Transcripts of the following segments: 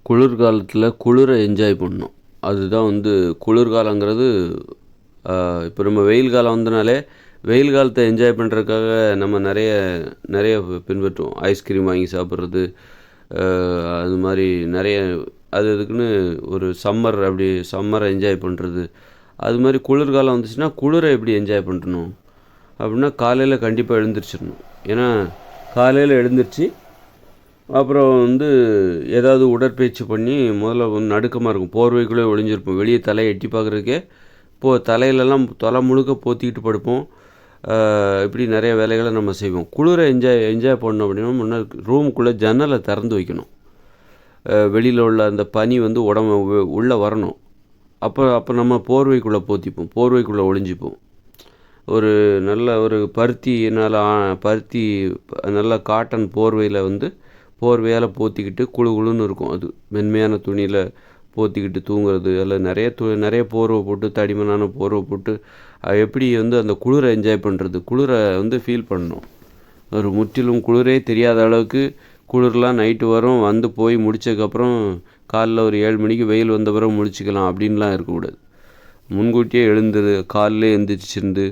குளிர்காலத்தில் குளிரை என்ஜாய் பண்ணணும். அதுதான் குளிர்காலங்கிறது. இப்போ நம்ம வெயில் காலம் வந்தனாலே வெயில் காலத்தை என்ஜாய் பண்ணுறதுக்காக நம்ம நிறைய நிறைய பின்பற்றுவோம். ஐஸ்கிரீம் வாங்கி சாப்பிட்றது, அது மாதிரி நிறைய அது இதுக்குன்னு ஒரு சம்மரை என்ஜாய் பண்ணுறது. அது மாதிரி குளிர்காலம் வந்துச்சுன்னா குளிரை எப்படி என்ஜாய் பண்ணணும் அப்படின்னா, காலையில் கண்டிப்பாக எழுந்திரிச்சிடணும். ஏன்னா காலையில் எழுந்திரிச்சு அப்புறம் ஏதாவது உடற்பயிற்சி பண்ணி முதல்ல நடுக்கமாக இருக்கும். போர்வைக்குள்ளே ஒளிஞ்சிருப்போம். வெளியே தலையை எட்டி பார்க்குறதுக்கே தலையிலலாம் தலை முழுக்க போத்திக்கிட்டு படுப்போம். இப்படி நிறைய வேலைகளை நம்ம செய்வோம். குளிரை என்ஜாய் பண்ணணும் அப்படின்னா முன்னே ரூமுக்குள்ளே ஜன்னலை திறந்து வைக்கணும். வெளியில் உள்ள அந்த பனி உடம்பு உள்ளே வரணும். அப்போ நம்ம போர்வைக்குள்ளே போத்திப்போம், போர்வைக்குள்ளே ஒளிஞ்சிப்போம். ஒரு பருத்தி நல்ல காட்டன் போர்வையால் போத்திக்கிட்டு குளுன்னு இருக்கும். அது மென்மையான துணியில் போத்திக்கிட்டு தூங்குறது. அதில் நிறைய போர்வை போட்டு, தடிமனான போர்வை போட்டு எப்படி அந்த குளிரை என்ஜாய் பண்ணுறது, குளிரை ஃபீல் பண்ணணும். ஒரு முற்றிலும் குளிரே தெரியாத அளவுக்கு குளிர்லாம் நைட்டு வரும், போய் முடித்ததுக்கப்புறம் காலைல ஒரு 7 மணிக்கு வெயில் வந்த பிறகு முடிச்சிக்கலாம் அப்படின்லாம் இருக்கக்கூடாது. முன்கூட்டியே காலையிலே எழுந்திரிச்சிருந்து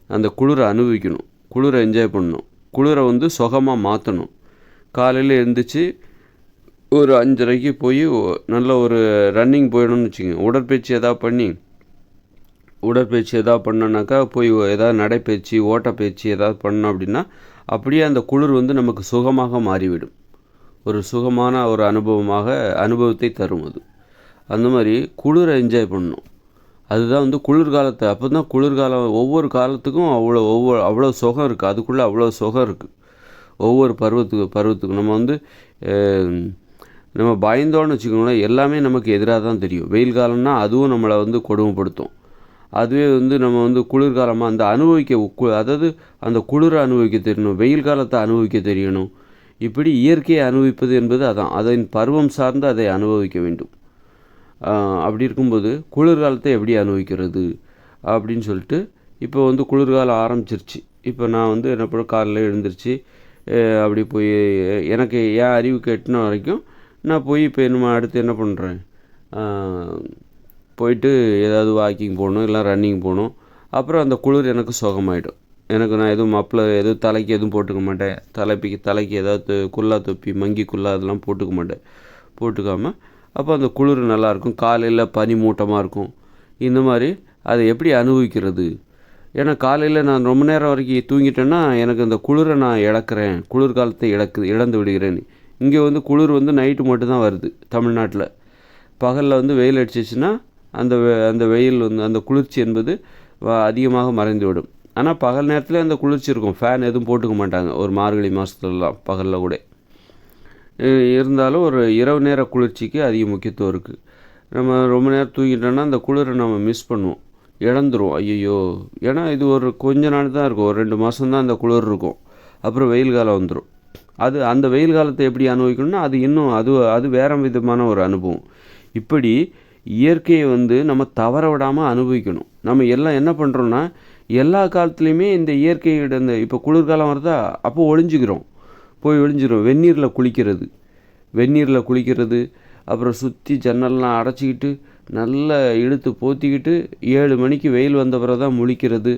அந்த குளிரை அனுபவிக்கணும், குளிரை என்ஜாய் பண்ணணும். குளிரை சுகமாக மாற்றணும். காலையில் எழுந்திரிச்சு ஒரு 5:30க்கு போய் நல்ல ஒரு ரன்னிங் போயிடணும்னு வச்சுக்கோங்க. உடற்பயிற்சி எதாவது பண்ணோன்னாக்கா போய் ஏதாவது நடைப்பயிற்சி, ஓட்டப்பயிற்சி ஏதாவது பண்ணோம் அப்படின்னா அப்படியே அந்த குளிர் நமக்கு சுகமாக மாறிவிடும். ஒரு சுகமான ஒரு அனுபவத்தை தரும் அது. அந்த மாதிரி குளிரை என்ஜாய் பண்ணணும். அதுதான் குளிர்காலத்தை. அப்போ தான் குளிர்காலம் ஒவ்வொரு காலத்துக்கும் அவ்வளோ சுகம் இருக்குது. அதுக்குள்ளே அவ்வளோ சுகம் இருக்குது. ஒவ்வொரு பருவத்துக்கும் நம்ம பயந்தோன்னு வச்சுக்கோங்களேன், எல்லாமே நமக்கு எதிராக தான் தெரியும். வெயில் காலம்னா அதுவும் நம்மளை கொடுமைப்படுத்தும். அதுவே நம்ம குளிர்காலமாக அந்த குளிரை அனுபவிக்க தெரியணும், வெயில் காலத்தை அனுபவிக்க தெரியணும். இப்படி இயற்கையை அனுபவிப்பது என்பது அதான். அதன் பருவம் சார்ந்து அதை அனுபவிக்க வேண்டும். அப்படி இருக்கும்போது குளிர்காலத்தை எப்படி அனுபவிக்கிறது அப்படின்னு சொல்லிட்டு இப்போ குளிர்காலம் ஆரம்பிச்சிருச்சு. இப்போ நான் என்ன பண்ண, காலையில் எழுந்திரிச்சு அப்படி போய் எனக்கு என் அறிவுக்கு எட்டின வரைக்கும் நான் போய் இப்போ அடுத்து என்ன பண்ணுறேன், போயிட்டு ஏதாவது வாக்கிங் போகணும், இல்லை ரன்னிங் போகணும். அப்புறம் அந்த குளிர் எனக்கு சுகமாயிடும். நான் எதுவும் எதுவும் தலைக்கு எதுவும் போட்டுக்க மாட்டேன். தலைக்கு ஏதாவது குல்லா தொப்பி, மங்கி குல்லா அதெல்லாம் போட்டுக்காமல் அப்போ அந்த குளிர் நல்லாயிருக்கும். காலையில் பனி மூட்டமாக இருக்கும். இந்த மாதிரி அதை எப்படி அனுபவிக்கிறது? ஏன்னா காலையில் நான் ரொம்ப நேரம் வரைக்கும் தூங்கிட்டேன்னா எனக்கு அந்த குளிரை நான் இழக்கிறேன், குளிர்காலத்தை இழந்து விடுகிறேன். இங்கே குளிர் நைட்டு மட்டும்தான் வருது தமிழ்நாட்டில். பகலில் வெயில் அடிச்சிச்சுன்னா அந்த வெயில் அந்த குளிர்ச்சி என்பது அதிகமாக மறைந்துவிடும். ஆனால் பகல் நேரத்தில் அந்த குளிர்ச்சி இருக்கும். ஃபேன் எதுவும் போட்டுக்க மாட்டாங்க ஒரு மார்கழி மாதத்துலலாம், பகலில் கூட. இருந்தாலும் ஒரு இரவு நேர குளிர்ச்சிக்கு அதிக முக்கியத்துவம் இருக்குது. நம்ம ரொம்ப நேரம் தூங்கிட்டோன்னா அந்த குளிரை நம்ம மிஸ் பண்ணுவோம், இழந்துருவோம். ஐயோ, ஏன்னா இது ஒரு கொஞ்ச நாள் தான் இருக்கும், ஒரு 2 மாதம்தான் அந்த குளிர் இருக்கும். அப்புறம் வெயில் காலம் வந்துடும். அந்த வெயில் காலத்தை எப்படி அனுபவிக்கணும்னா அது இன்னும் அது வேறு விதமான ஒரு அனுபவம். இப்படி இயற்கையை நம்ம தவற விடாமல் அனுபவிக்கணும். நம்ம எல்லாம் என்ன பண்ணுறோன்னா எல்லா காலத்துலேயுமே இந்த இயற்கையோட இப்போ குளிர்காலம் வருதா அப்போ போய் ஒளிஞ்சிரும். வெந்நீரில் குளிக்கிறது, அப்புறம் சுற்றி ஜன்னல்லாம் அடைச்சிக்கிட்டு நல்லா இழுத்து போத்திக்கிட்டு 7 மணிக்கு வெயில் வந்த பிறகு தான் முழிக்கிறது,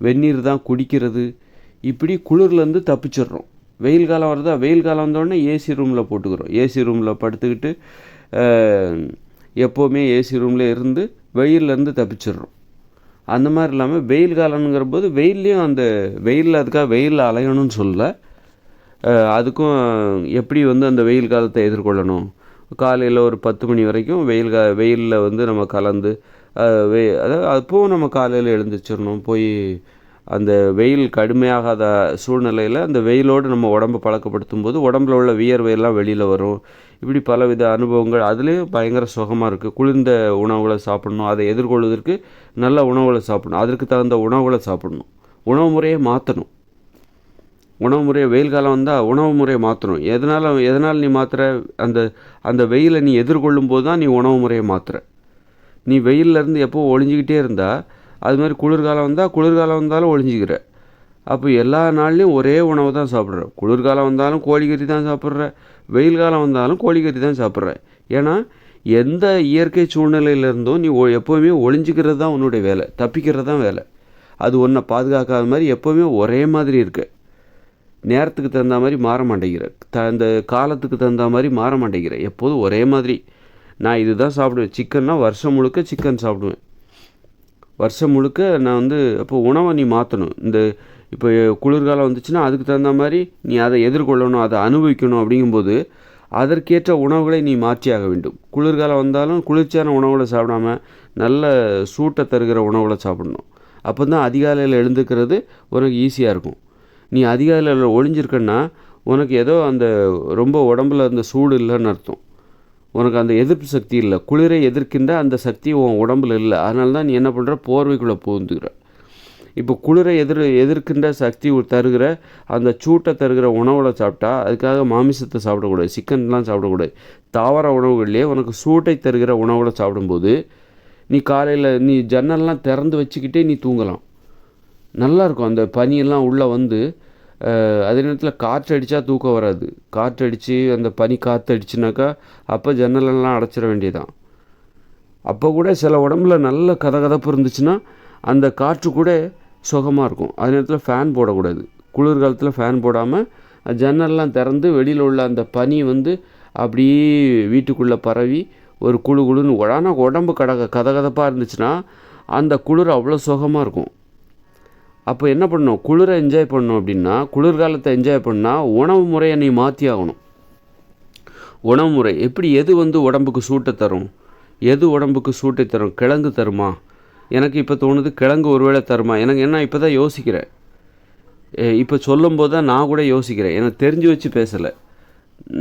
வெந்நீர் தான் குடிக்கிறது. இப்படி குளிர்லேருந்து தப்பிச்சிடுறோம். வெயில் காலம் வருதா, வெயில் காலம் வந்தோடனே ஏசி ரூமில் போட்டுக்கிறோம். ஏசி ரூமில் படுத்துக்கிட்டு எப்போவுமே ஏசி ரூமில் இருந்து வெயிலேருந்து தப்பிச்சிடுறோம். அந்த மாதிரி இல்லாமல் வெயில் காலங்கிற போது வெயில்லையும் அதுக்காக வெயிலில் அலையணும்னு சொல்லலை. அதுக்கும் எப்படி அந்த வெயில் காலத்தை எதிர்கொள்ளணும், காலையில் ஒரு 10 மணி வரைக்கும் வெயிலில் நம்ம கலந்து அதாவது அப்போவும் நம்ம காலையில் எழுந்திரிச்சிடணும். போய் அந்த வெயில் கடுமையாகாத சூழ்நிலையில் அந்த வெயிலோடு நம்ம உடம்பை பழக்கப்படுத்தும் போது உடம்புல உள்ள வியர்வையெல்லாம் வெளியில் வரும். இப்படி பலவித அனுபவங்கள் அதுலேயும் பயங்கர சுகமாக இருக்குது. குளிர்ந்த உணவுகளை சாப்பிடணும், அதை எதிர்கொள்வதற்கு நல்ல உணவுகளை சாப்பிடணும், அதற்கு தகுந்த உணவுகளை சாப்பிடணும். உணவு முறையை மாற்றணும். வெயில் காலம் வந்தால் உணவு முறையை மாற்றணும். எதனால் நீ மாற்றுற, அந்த வெயிலை நீ எதிர்கொள்ளும் போது தான் நீ உணவு முறையை மாற்றுற. நீ வெயிலேருந்து எப்போ ஒழிஞ்சிக்கிட்டே இருந்தால் அது மாதிரி குளிர்காலம் வந்தாலும் ஒழிஞ்சிக்கிற. அப்போ எல்லா நாள்லேயும் ஒரே உணவு தான் சாப்பிட்ற. குளிர்காலம் வந்தாலும் கோழிக்கறி தான் சாப்பிட்ற, வெயில் காலம் வந்தாலும் கோழிக்கறி தான் சாப்பிட்ற. ஏன்னா எந்த இயற்கை சூழ்நிலையிலேருந்தும் நீ எப்போவுமே ஒளிஞ்சிக்கிறது தான் உன்னுடைய வேலை, தப்பிக்கிறது தான் வேலை. அது ஒன்றை பாதுகாக்காத மாதிரி எப்போவுமே ஒரே மாதிரி இருக்கு. நேரத்துக்கு தகுந்த மாதிரி மாற மாட்டேங்கிற, அந்த காலத்துக்கு தகுந்த மாதிரி மாற மாட்டேங்கிற, எப்போதும் ஒரே மாதிரி. நான் இது தான் சாப்பிடுவேன். சிக்கன்னா வருஷம் முழுக்க சிக்கன் சாப்பிடுவேன். வருஷம் முழுக்க நான் அப்போ உணவை நீ மாற்றணும். இப்போ குளிர்காலம் வந்துச்சுன்னா அதுக்கு தகுந்த மாதிரி நீ அதை எதிர்கொள்ளணும், அதை அனுபவிக்கணும். அப்படிங்கும்போது அதற்கேற்ற உணவுகளை நீ மாற்றியாக வேண்டும். குளிர்காலம் வந்தாலும் குளிர்ச்சியான உணவுகளை சாப்பிடாம நல்ல சூட்டை தருகிற உணவுகளை சாப்பிடணும். அப்போ தான் அதிகாலையில் எழுந்துக்கிறது உனக்கு ஈஸியாக இருக்கும். நீ அதிகாலையில் ஒளிஞ்சிருக்கன்னா உனக்கு ஏதோ ரொம்ப உடம்புல அந்த சூடு இல்லைன்னு அர்த்தம். உனக்கு அந்த எதிர்ப்பு சக்தி இல்லை, குளிரை எதிர்க்கின்ற அந்த சக்தி உன் உடம்புல இல்லை. அதனால தான் நீ என்ன பண்ணுற, போர்வைக்குள்ளே புகுந்துக்கிற. இப்போ குளிரை எதிர்க்கின்ற சக்தி தருகிற அந்த சூட்டை தருகிற உணவுகளை சாப்பிட்டா அதுக்காக மாமிசத்தை சாப்பிடக்கூடாது, சிக்கன்லாம் சாப்பிடக்கூடாது. தாவர உணவுகள்லேயே உனக்கு சூட்டை தருகிற உணவுகளை சாப்பிடும்போது நீ காலையில் நீ ஜன்னல்லாம் திறந்து வச்சுக்கிட்டே நீ தூங்கலாம். நல்லாயிருக்கும். அந்த பனியெல்லாம் உள்ளே அதே நேரத்தில் காற்று அடித்தா தூக்கம் வராது. காற்று அடித்து அந்த பனி காற்று அடிச்சுனாக்கா அப்போ ஜன்னலெல்லாம் அடைச்சிட வேண்டியதான். அப்போ கூட சில உடம்புல நல்ல கதகதப்பு இருந்துச்சுன்னா அந்த காற்று கூட சுகமாக இருக்கும். அதே நேரத்தில் ஃபேன் போடக்கூடாது. குளிர்காலத்தில் ஃபேன் போடாமல் ஜன்னல்லாம் திறந்து வெளியில் உள்ள அந்த பனி அப்படியே வீட்டுக்குள்ளே பரவி ஒரு குழுன்னு ஆனால் உடம்பு கதகதப்பாக இருந்துச்சுன்னா அந்த குளிர் அவ்வளோ சுகமாக இருக்கும். அப்போ என்ன பண்ணணும், குளிரை என்ஜாய் பண்ணணும். அப்படின்னா குளிர்காலத்தை என்ஜாய் பண்ணால் உணவு முறையை நீ மாற்றி ஆகணும். உணவு முறை எப்படி, எது உடம்புக்கு சூட்டை தரும், எது உடம்புக்கு சூட்டை தரும்? கிழங்கு தருமா? எனக்கு இப்போ தோணுது கிழங்கு ஒருவேளை தருமா. எனக்கு என்ன இப்போ தான் யோசிக்கிறேன். இப்போ சொல்லும்போது தான் நான் கூட யோசிக்கிறேன். எனக்கு தெரிஞ்சு வச்சு பேசலை,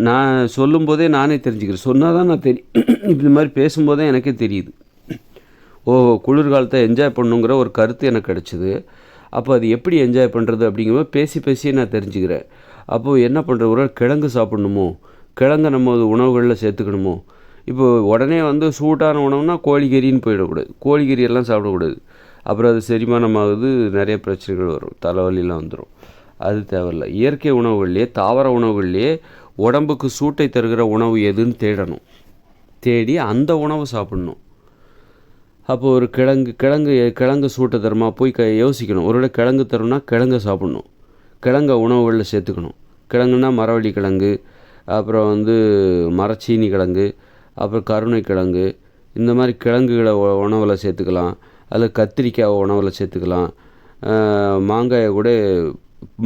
நான் சொல்லும்போதே நானே தெரிஞ்சுக்கிறேன். சொன்னால் தான் நான் இந்த மாதிரி பேசும்போதே எனக்கே தெரியுது. குளிர்காலத்தை என்ஜாய் பண்ணுங்கிற ஒரு கருத்து எனக்கு கிடச்சிது. அப்போ அது எப்படி என்ஜாய் பண்ணுறது அப்படிங்கும்போது பேசியே நான் தெரிஞ்சுக்கிறேன். அப்போது என்ன பண்ணுறது, ஒரு கிழங்கு சாப்பிட்ணுமோ, கிழங்கை நம்ம உணவுகளில் சேர்த்துக்கணுமோ. இப்போ உடனே சூட்டான உணவுனா கோழிக்கறின்னு போயிடக்கூடாது, கோழிக்கறியெல்லாம் சாப்பிடக்கூடாது. அப்புறம் அது செரிமானமாகுது, நிறைய பிரச்சனைகள் வரும், தலைவலிலாம் வந்துடும். அது தேவையில்லை. இயற்கை உணவுகள்லேயே தாவர உணவுகள்லேயே உடம்புக்கு சூட்டை தருகிற உணவு எதுன்னு தேடி அந்த உணவை சாப்பிட்ணும். அப்போது ஒரு கிழங்கு சூட்டை தருமா போய் யோசிக்கணும். ஒருவேளை கிழங்கு தரும்னா கிழங்கை சாப்பிட்ணும், கிழங்கை உணவுகளில் சேர்த்துக்கணும். கிழங்குன்னா மரவள்ளி கிழங்கு, அப்புறம் மரச்சீனி கிழங்கு, அப்புறம் கருணை கிழங்கு, இந்த மாதிரி கிழங்குகளை உணவில் சேர்த்துக்கலாம். அதில் கத்திரிக்காய் உணவில் சேர்த்துக்கலாம்.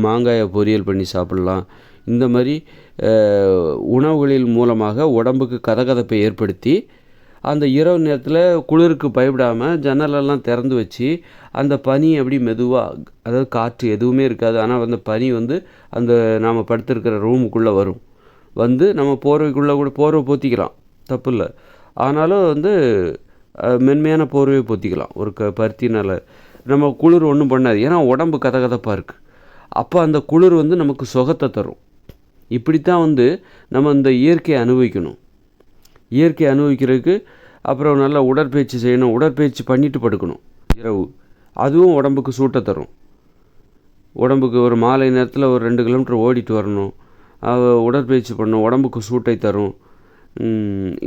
மாங்காயை பொரியல் பண்ணி சாப்பிட்லாம். இந்த மாதிரி உணவுகளின் மூலமாக உடம்புக்கு கதகதப்பை ஏற்படுத்தி அந்த இரவு நேரத்தில் குளிருக்கு பயப்படாமல் ஜன்னலெல்லாம் திறந்து வச்சு அந்த பனி அப்படி மெதுவாக, அதாவது காற்று எதுவுமே இருக்காது, ஆனால் அந்த பனி அந்த நாம் படுத்திருக்கிற ரூமுக்குள்ளே வரும். நம்ம போர்வைக்குள்ளே கூட போர்வை போத்திக்கலாம், தப்பு இல்லை. ஆனாலும் மென்மையான போர்வையை போத்திக்கலாம். ஒரு பருத்தினால் நம்ம குளிர் ஒன்றும் பண்ணாது, ஏன்னா உடம்பு கதகதப்பாக இருக்குது. அப்போ அந்த குளிர் நமக்கு சுகத்தை தரும். இப்படித்தான் நம்ம இந்த இயற்கையை அனுபவிக்கணும். இயற்கையை அனுபவிக்கிறதுக்கு அப்புறம் நல்லா உடற்பயிற்சி செய்யணும். உடற்பயிற்சி பண்ணிட்டு படுக்கணும் இரவு, அதுவும் உடம்புக்கு சூட்டை தரும். உடம்புக்கு ஒரு மாலை நேரத்தில் ஒரு 2 கிலோமீட்டர் ஓடிட்டு வரணும், உடற்பயிற்சி பண்ணணும், உடம்புக்கு சூட்டை தரும்.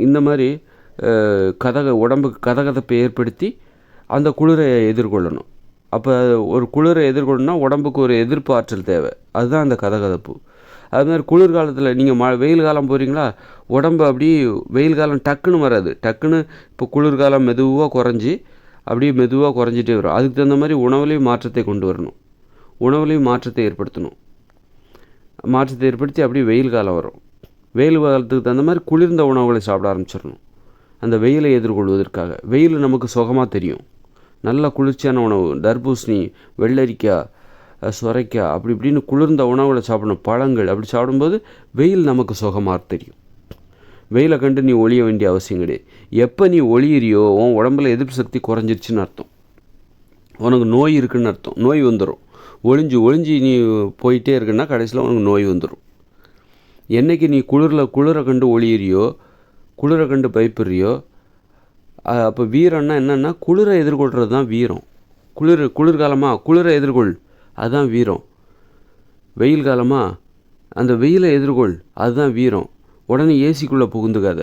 இந்த மாதிரி உடம்புக்கு கதகதப்பை ஏற்படுத்தி அந்த குளிரை எதிர்கொள்ளணும். அப்போ ஒரு குளிரை எதிர்கொள்ளணும்னா உடம்புக்கு ஒரு எதிர்ப்பு ஆற்றல் தேவை, அதுதான் அந்த கதகதப்பு. அதுமாதிரி குளிர்காலத்தில் நீங்கள் வெயில் காலம் போகிறீங்களா, உடம்பு அப்படி வெயில் காலம் டக்குன்னு வராது, டக்குன்னு இப்போ குளிர்காலம் மெதுவாக குறைஞ்சிட்டே வரும். அதுக்கு தகுந்த மாதிரி உணவுலேயும் மாற்றத்தை கொண்டு வரணும், உணவுலேயும் மாற்றத்தை ஏற்படுத்தணும். மாற்றத்தை ஏற்படுத்தி அப்படியே வெயில் காலம் வரும். வெயில் காலத்துக்கு தகுந்த மாதிரி குளிர்ந்த உணவுகளை சாப்பிட ஆரம்பிச்சிடணும். அந்த வெயிலை எதிர்கொள்வதற்காக வெயில் நமக்கு சுகமாக தெரியும். நல்ல குளிர்ச்சியான உணவு, தர்பூசணி, வெள்ளரிக்காய், சுரைக்காய், அப்படி இப்படின்னு குளிர்ந்த உணவுகளை சாப்பிடணும். பழங்கள் அப்படி சாப்பிடும்போது வெயில் நமக்கு சுகமாக தெரியும். வெயிலை கண்டு நீ ஒளிய வேண்டிய அவசியம் கிடையாது. எப்போ நீ ஒளியிறியோ உன் உடம்புல எதிர்ப்பு சக்தி குறைஞ்சிருச்சுன்னு அர்த்தம், உனக்கு நோய் இருக்குன்னு அர்த்தம். நோய் வந்துடும். ஒளிஞ்சு நீ போயிட்டே இருக்குன்னா கடைசியில் உனக்கு நோய் வந்துடும். என்றைக்கு நீ குளிரை கண்டு ஒளியிறியோ, குளிரை கண்டு பயப்படுறியோ, அப்போ வீரம்னா என்னென்னா குளிரை எதிர்கொள்கிறது தான் வீரம். குளிர்காலமாக குளிரை எதிர்கொள், அதுதான் வீரம். வெயில் காலமாக அந்த வெயிலை எதிர்கொள், அதுதான் வீரம். உடனே ஏசிக்குள்ளே புகுந்துக்காத.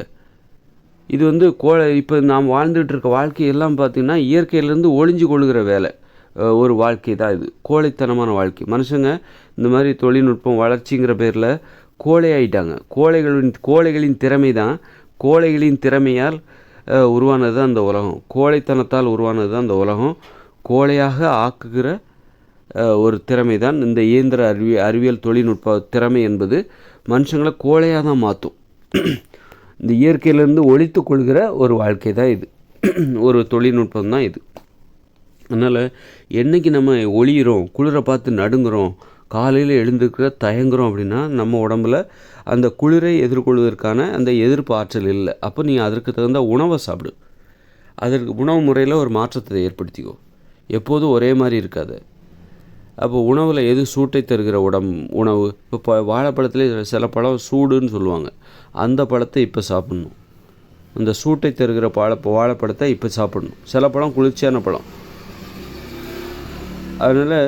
இது வந்து இப்போ நாம் வாழ்ந்துகிட்டு இருக்க வாழ்க்கையெல்லாம் பார்த்திங்கன்னா இயற்கையிலேருந்து ஒளிஞ்சு கொள்கிற வேலை, ஒரு வாழ்க்கை தான் இது. கோழைத்தனமான வாழ்க்கை. மனுஷங்க இந்த மாதிரி தொழில்நுட்பம் வளர்ச்சிங்கிற பேரில் கோழை ஆகிட்டாங்க. கோழைகளின் திறமை தான், கோழைகளின் திறமையால் உருவானது தான் அந்த உலகம். கோழைத்தனத்தால் உருவானது தான் அந்த உலகம். கோழையாக ஆக்குகிற ஒரு திறமை தான் இந்த இயந்திர அறிவியல் தொழில்நுட்ப திறமை என்பது மனுஷங்களை கோழையாக தான் மாற்றும். இந்த இயற்கையிலேருந்து ஒழித்து கொள்கிற ஒரு வாழ்க்கை தான் இது, ஒரு தொழில்நுட்பம் தான் இது. அதனால் என்றைக்கு நம்ம ஒளியிறோம், குளிரை பார்த்து நடுங்குறோம், காலையில் எழுந்துக்கிற தயங்குறோம் அப்படின்னா நம்ம உடம்புல அந்த குளிரை எதிர்கொள்வதற்கான அந்த எதிர்ப்பு ஆற்றல் இல்லை. அப்போ நீ அதற்கு தகுந்த உணவை சாப்பிடு. அதற்கு உணவு முறையில் ஒரு மாற்றத்தை ஏற்படுத்திக்கோ. எப்போதும் ஒரே மாதிரி இருக்காது. அப்போ உணவில் எது சூட்டை தருகிற உணவு, இப்போ வாழைப்பழத்தில் சில பழம் சூடுன்னு சொல்லுவாங்க, அந்த பழத்தை இப்போ சாப்பிட்ணும். அந்த சூட்டை தருகிற வாழைப்பழத்தை இப்போ சாப்பிடணும். சில பழம் குளிர்ச்சியான பழம், அதனால்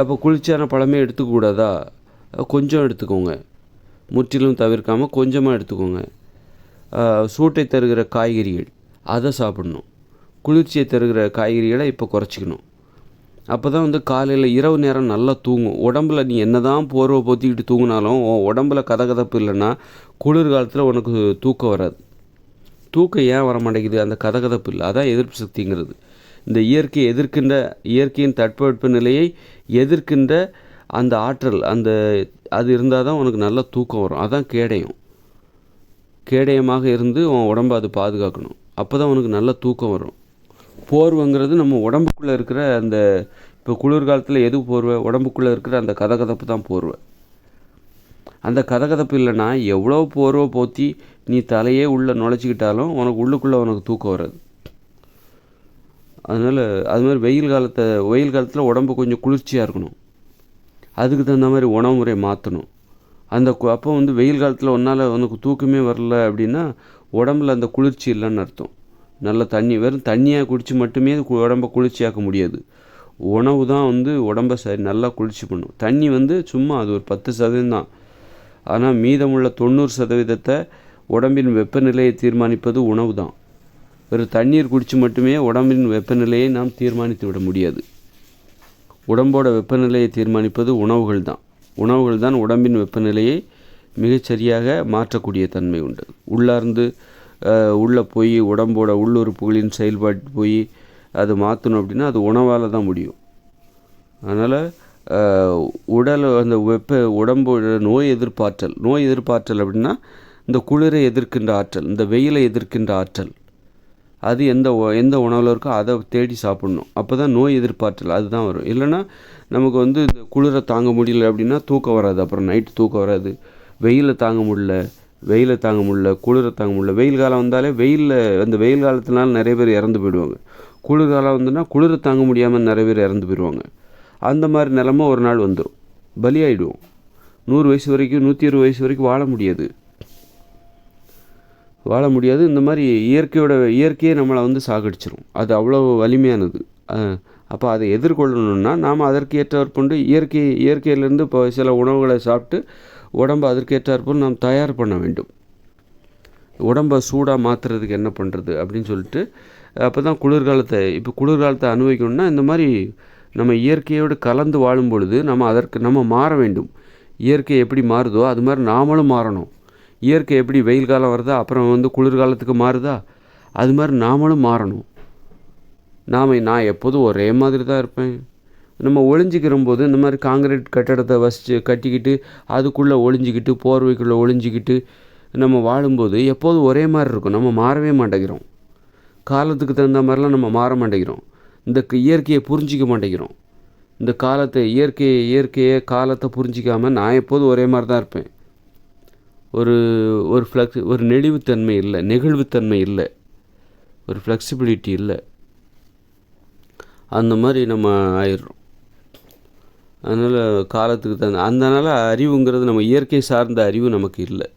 அப்போ குளிர்ச்சியான பழமே எடுத்துக்கூடாதா? கொஞ்சம் எடுத்துக்கோங்க, முற்றிலும் தவிர்க்காமல் கொஞ்சமாக எடுத்துக்கோங்க. சூட்டை தருகிற காய்கறிகள் அதை சாப்பிடணும். குளிர்ச்சியை தருகிற காய்கறிகளை இப்போ குறைச்சிக்கணும். அப்போ தான் வந்து காலையில் இரவு நேரம் நல்லா தூங்கும். உடம்பில் நீ என்ன தான் போர்வை பொத்திக்கிட்டு தூங்கினாலும் உடம்பில் கதகதப்பு இல்லைன்னா குளிர்காலத்தில் உனக்கு தூக்கம் வராது. தூக்கம் ஏன் வர மாட்டேங்குது? அந்த கதகதப்பு இல்லை. அதான் எதிர்ப்பு சக்திங்கிறது. இந்த இயற்கையின் தட்பவெட்ப நிலையை எதிர்க்கின்ற அந்த ஆற்றல், அது இருந்தால் தான் உனக்கு நல்லா தூக்கம் வரும். அதான் கேடயமாக இருந்து உன் உடம்பை அது பாதுகாக்கணும். அப்போ தான் உனக்கு நல்ல தூக்கம் வரும். போர்வைங்கிறது நம்ம உடம்புக்குள்ளே இருக்கிற அந்த, இப்போ குளிர்காலத்தில் எது போர்வை? உடம்புக்குள்ளே இருக்கிற அந்த கதகதப்பு தான் போர்வை. அந்த கதகதப்பு இல்லைன்னா எவ்வளோ போர்வை போற்றி நீ தலையே உள்ளே நுழைச்சிக்கிட்டாலும் உள்ளுக்குள்ளே உனக்கு தூக்கம் வராது. அதனால் அது மாதிரி வெயில் காலத்தில் உடம்பு கொஞ்சம் குளிர்ச்சியாக இருக்கணும். அதுக்கு தகுந்த மாதிரி உணவு முறை மாற்றணும். அப்போ வந்து வெயில் காலத்தில் உனக்கு தூக்கமே வரல அப்படின்னா உடம்புல அந்த குளிர்ச்சி இல்லைன்னு அர்த்தம். நல்ல வெறும் தண்ணியாக குடித்து மட்டுமே உடம்பை குளிர்ச்சியாக்க முடியாது. உணவு தான் வந்து உடம்பை நல்லா குளிர்ச்சி பண்ணும். தண்ணி வந்து சும்மா அது ஒரு 10% தான். ஆனால் மீதமுள்ள 90% உடம்பின் வெப்பநிலையை தீர்மானிப்பது உணவு தான். வெறும் தண்ணீர் குடித்து மட்டுமே உடம்பின் வெப்பநிலையை நாம் தீர்மானித்து விட முடியாது. உடம்போட வெப்பநிலையை தீர்மானிப்பது உணவுகள் தான் உடம்பின் வெப்பநிலையை மிகச்சரியாக மாற்றக்கூடிய தன்மை உண்டு. உள்ளே போய் உடம்போட உள்ளுறுப்புகளின் செயல்பாட்டு போய் அது மாற்றணும் அப்படின்னா அது உணவால் தான் முடியும். அதனால் அந்த உடம்போட நோய் எதிர்ப்பாற்றல் அப்படின்னா இந்த குளிரை எதிர்க்கின்ற ஆற்றல், இந்த வெயிலை எதிர்க்கின்ற ஆற்றல், அது எந்த உணவில் இருக்கோ அதை தேடி சாப்பிட்ணும். அப்போ தான் நோய் எதிர்ப்பாற்றல் அதுதான் வரும். இல்லைன்னா நமக்கு வந்து இந்த குளிரை தாங்க முடியல அப்படின்னா தூக்கம் வராது. அப்புறம் நைட்டு தூக்கம் வராது. வெயிலை தாங்க முடியல, குளிரை தாங்க முடியல. வெயில் காலம் வந்தாலே அந்த வெயில் காலத்தினால நிறைய பேர் இறந்து போயிடுவாங்க. குளிர்காலம் வந்துன்னா குளிரை தாங்க முடியாமல் நிறைய பேர் இறந்து போயிடுவாங்க. அந்த மாதிரி நிலமை ஒரு நாள் வந்துடும், பலியாயிடுவோம். 100 வயசு வரைக்கும் 120 வயசு வரைக்கும் வாழ முடியாது. இந்த மாதிரி இயற்கையே நம்மளை வந்து சாகடிச்சிரும். அது அவ்வளோ வலிமையானது. அப்போ அதை எதிர்கொள்ளணுன்னா நாம் அதற்கு ஏற்றாற்போண்டு இயற்கையிலேருந்து இப்போ சில உணவுகளை சாப்பிட்டு உடம்பை அதற்கேற்றாற்போல் நாம் தயார் பண்ண வேண்டும். உடம்பை சூடாக மாற்றுறதுக்கு என்ன பண்ணுறது அப்படின்னு சொல்லிட்டு அப்போ தான் குளிர்காலத்தை அனுபவிக்கணும்னா இந்த மாதிரி நம்ம இயற்கையோடு கலந்து வாழும் பொழுது நம்ம மாற வேண்டும். இயற்கை எப்படி மாறுதோ அது மாதிரி நாமளும் மாறணும். இயற்கை எப்படி வெயில் காலம் வருதா அப்புறம் வந்து குளிர்காலத்துக்கு மாறுதா, அது மாதிரி நாமளும் மாறணும். நான் எப்போதும் ஒரே மாதிரி தான் இருப்பேன். நம்ம ஒளிஞ்சிக்கிற போது இந்த மாதிரி காங்கிரீட் கட்டடத்தை கட்டிக்கிட்டு அதுக்குள்ளே ஒளிஞ்சிக்கிட்டு போர்வைக்குள்ளே ஒளிஞ்சிக்கிட்டு நம்ம வாழும்போது எப்போதும் ஒரே மாதிரி இருக்கும். நம்ம மாறவே மாட்டேங்கிறோம். காலத்துக்கு தகுந்த மாதிரிலாம் நம்ம மாற மாட்டேங்கிறோம். இந்த இயற்கையை புரிஞ்சிக்க மாட்டேங்கிறோம். இந்த இயற்கையை காலத்தை புரிஞ்சிக்காமல் நான் எப்போதும் ஒரே மாதிரி தான் இருப்பேன். ஒரு நெளிவுத்தன்மை இல்லை, நெகிழ்வுத்தன்மை இல்லை, ஒரு ஃப்ளெக்சிபிலிட்டி இல்லை. அந்த மாதிரி நம்ம ஆயிடுறோம். அதனால் காலத்துக்கு அதனால் அறிவுங்கிறது நம்ம இயற்கை சார்ந்த அறிவு நமக்கு இல்லை,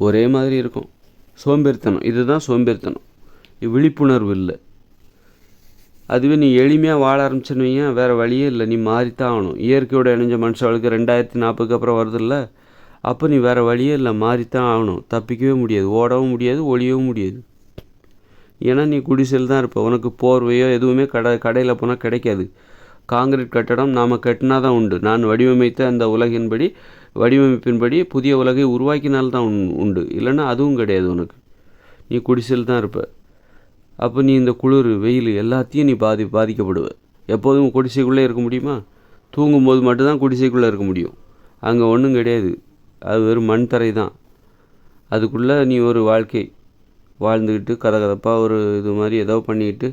ஒரே மாதிரி இருக்கும். சோம்பேறித்தனம், இதுதான் சோம்பேறித்தனம். விழிப்புணர்வு இல்லை. அதுவே நீ எளிமையாக வாழ ஆரம்பிச்சேன்னு வையேன், வேறு வழியே இல்லை, நீ மாறித்தான் ஆகணும். இயற்கையோட இணைஞ்ச மனுஷாளுக்கு 2040 அப்புறம் வருதில்ல, அப்போ நீ வேறு வழியே இல்லை, மாறித்தான் ஆகணும். தப்பிக்கவே முடியாது, ஓடவும் முடியாது, ஒளியவும் முடியாது. ஏன்னா நீ குடிசையில் தான் இருப்ப. உனக்கு போர்வையோ எதுவுமே கடையில் போனால் கிடைக்காது. காங்கிரீட் கட்டடம் நாம் கட்டினா தான் உண்டு. நான் வடிவமைத்த அந்த வடிவமைப்பின்படி புதிய உலகை உருவாக்கினால்தான் உண்டு. இல்லைன்னா அதுவும் கிடையாது உனக்கு. நீ குடிசையில் தான் இருப்ப. அப்போ நீ இந்த குளிர் வெயில் எல்லாத்தையும் நீ பாதிக்கப்படுவ. எப்போதும் குடிசைக்குள்ளே இருக்க முடியுமா? தூங்கும்போது மட்டும்தான் குடிசைக்குள்ளே இருக்க முடியும். அங்கே ஒன்றும் கிடையாது, அது வெறும் மண் தரை தான். அதுக்குள்ளே நீ ஒரு வாழ்க்கை வாழ்ந்துக்கிட்டு கதகதப்பாக ஒரு இது மாதிரி ஏதோ பண்ணிக்கிட்டு,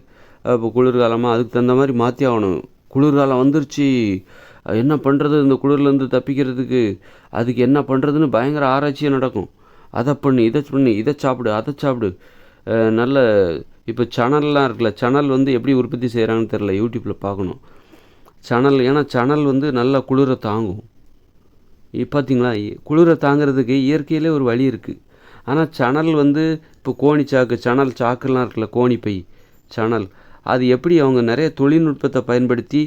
இப்போ குளிர்காலமாக அதுக்கு தகுந்த மாதிரி மாற்றி ஆகணும். குளிர்காலம் வந்துருச்சு, என்ன பண்ணுறது, இந்த குளிர்லேருந்து தப்பிக்கிறதுக்கு அதுக்கு என்ன பண்ணுறதுன்னு பயங்கர ஆராய்ச்சியாக நடக்கும். அதை பண்ணு, இதை சாப்பிடு, அதை சாப்பிடு. நல்ல இப்போ சணல்லாம் இருக்குல்ல, சணல் எப்படி உற்பத்தி செய்கிறாங்கன்னு தெரில, யூடியூப்பில் பார்க்கணும். ஏன்னா சணல் நல்லா குளிரை தாங்கும். பார்த்தீங்களா, குளிரை தாங்கிறதுக்கு இயற்கையிலே ஒரு வழி இருக்குது. ஆனால் சணல் இப்போ கோணிச்சாக்கு, சணல் சாக்குலாம் இருக்குல்ல, கோணிப்பை சணல், அது எப்படி அவங்க நிறைய தொழில்நுட்பத்தை பயன்படுத்தி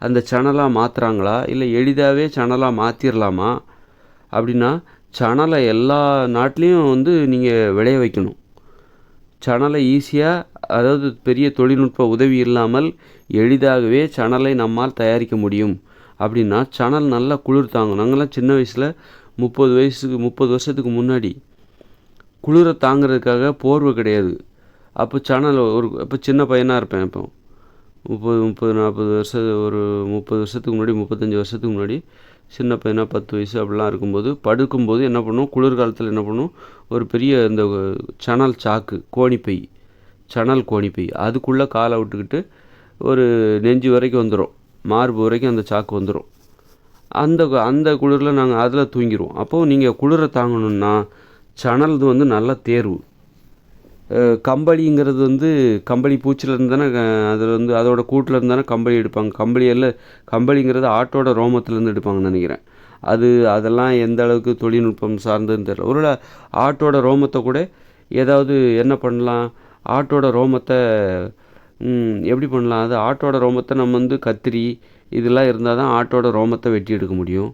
அந்த சணலாக மாற்றுறாங்களா, இல்லை எளிதாகவே சணலாக மாற்றிடலாமா? அப்படின்னா சணலை எல்லா நாட்டிலையும் நீங்கள் விளைய வைக்கணும். சணலை ஈஸியாக, அதாவது பெரிய தொழில்நுட்ப உதவி இல்லாமல் எளிதாகவே சணலை நம்மால் தயாரிக்க முடியும். அப்படின்னா சணல் நல்லா குளிர் தாங்கும். நாங்கள்லாம் சின்ன வயசில் 30 வருஷத்துக்கு முன்னாடி குளிரை தாங்கிறதுக்காக போர்வை கிடையாது. அப்போ சணல் இப்போ சின்ன பையனாக இருப்பேன். இப்போ 30 வருஷம், ஒரு 30 வருஷத்துக்கு முன்னாடி, 35 வருஷத்துக்கு முன்னாடி சின்ன பையனாக 10 வயசு அப்படிலாம் இருக்கும்போது படுக்கும்போது என்ன பண்ணுவோம், குளிர்காலத்தில் என்ன பண்ணுவோம், ஒரு பெரிய இந்த சணல் சாக்கு, சணல் கோணிப்பை அதுக்குள்ளே காலை விட்டுக்கிட்டு ஒரு நெஞ்சு வரைக்கும் வந்துடும், மார்பு வரைக்கும் அந்த சாக்கு வந்துடும். அந்த குளிரில் நாங்கள் அதில் தூங்கிடுவோம். அப்போது நீங்கள் குளிரை தாங்கணுன்னா சணல் நல்ல தேர்வு. கம்பளிங்கிறது கம்பளி பூச்சிலேருந்து தானே, அதில் அதோட கூட்டில் இருந்து தானே கம்பளி எடுப்பாங்க. கம்பளிங்கிறது ஆட்டோட ரோமத்துலேருந்து எடுப்பாங்கன்னு நினைக்கிறேன். அதெல்லாம் எந்த அளவுக்கு தொழில்நுட்பம் சார்ந்ததுன்னு தெரியல. ஒருவேளை ஆட்டோட ரோமத்தை கூட ஏதாவது என்ன பண்ணலாம், ஆட்டோட ரோமத்தை எப்படி பண்ணலாம், அது ஆட்டோட ரோமத்தை நம்ம கத்திரி இதெல்லாம் இருந்தால் தான் ஆட்டோட ரோமத்தை வெட்டி எடுக்க முடியும்.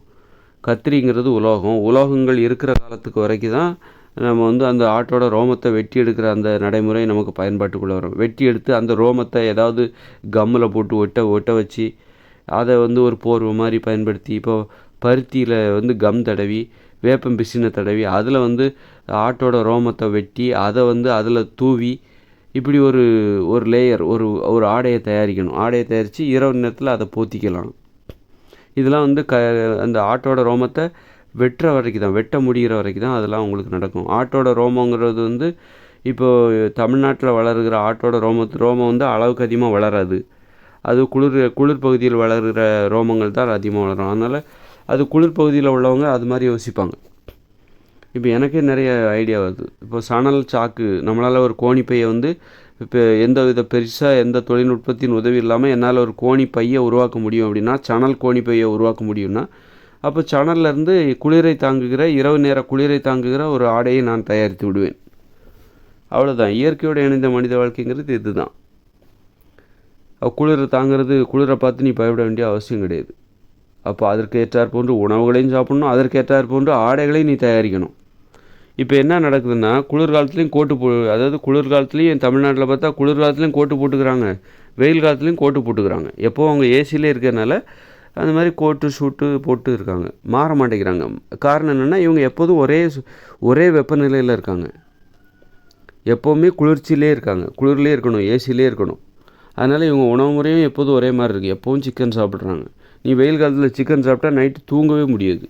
கத்திரிங்கிறது உலோகங்கள் இருக்கிற காலத்துக்கு வரைக்கும் தான் நம்ம அந்த ஆட்டோட ரோமத்தை வெட்டி எடுக்கிற அந்த நடைமுறை நமக்கு பயன்பாட்டுக்குள்ளே வரும். வெட்டி எடுத்து அந்த ரோமத்தை ஏதாவது கம்மில் போட்டு ஒட்ட வச்சு அதை ஒரு போர்வை மாதிரி பயன்படுத்தி, இப்போ பருத்தியில் கம் தடவி, வேப்பம் பிசினை தடவி, அதில் ஆட்டோட ரோமத்தை வெட்டி அதை அதில் தூவி, இப்படி ஒரு லேயர், ஒரு ஆடையை தயாரிக்கணும். ஆடையை தயாரித்து இரவு நேரத்தில் அதை போத்திக்கலாம். இதெல்லாம் அந்த ஆட்டோட ரோமத்தை வெட்டுற வரைக்கும் தான், வெட்ட முடிகிற வரைக்கும் தான் அதெல்லாம் உங்களுக்கு நடக்கும். ஆட்டோட ரோமங்கிறது இப்போது தமிழ்நாட்டில் வளருகிற ஆட்டோட ரோமம் அளவுக்கு அதிகமாக வளராது. அது குளிர் பகுதியில் வளர்கிற ரோமங்கள் தான் அதிகமாக வளரும். அதனால் அது குளிர் பகுதியில் உள்ளவங்க அது மாதிரி யோசிப்பாங்க. இப்போ எனக்கே நிறைய ஐடியா வருது. இப்போ சணல் சாக்கு, நம்மளால் ஒரு கோணிப்பையை இப்போ எந்த தொழில்நுட்பத்தின் உதவி இல்லாமல் என்னால் ஒரு கோணிப்பையை உருவாக்க முடியும் அப்படின்னா, சணல் கோணிப்பையை உருவாக்க முடியும்னா, அப்போ சணல்லேருந்து இரவு நேர குளிரை தாங்குகிற ஒரு ஆடையை நான் தயாரித்து விடுவேன். அவ்வளோதான். இயற்கையோடு இணைந்த மனித வாழ்க்கைங்கிறது இதுதான். குளிரை தாங்கிறது, குளிரை பார்த்து நீ பயப்பட வேண்டிய அவசியம் கிடையாது. அப்போ அதற்கு ஏற்றாற் போன்று உணவுகளையும் சாப்பிட்ணும், அதற்கு ஏற்றாற் போன்று ஆடைகளையும் நீ தயாரிக்கணும். இப்போ என்ன நடக்குதுன்னா, குளிர்காலத்துலேயும் அதாவது குளிர்காலத்துலேயும் தமிழ்நாட்டில் பார்த்தா குளிர்காலத்துலேயும் கோட்டு போட்டுக்கிறாங்க, வெயில் காலத்துலேயும் கோட்டு போட்டுக்கிறாங்க. எப்போது அவங்க ஏசியிலே இருக்கிறதுனால அந்த மாதிரி கோட்டு ஷூட்டு போட்டு இருக்காங்க, மாற மாட்டேங்கிறாங்க. காரணம் என்னென்னா, இவங்க எப்போதும் ஒரே வெப்பநிலையில் இருக்காங்க, எப்போவுமே குளிர்ச்சியிலே இருக்காங்க, குளிர்லேயே இருக்கணும், ஏசியிலே இருக்கணும். அதனால் இவங்க உணவு முறையும் எப்போதும் ஒரே மாதிரி இருக்குது. எப்போவும் சிக்கன் சாப்பிட்றாங்க. நீ வெயில் காலத்தில் சிக்கன் சாப்பிட்டா நைட்டு தூங்கவே முடியாது.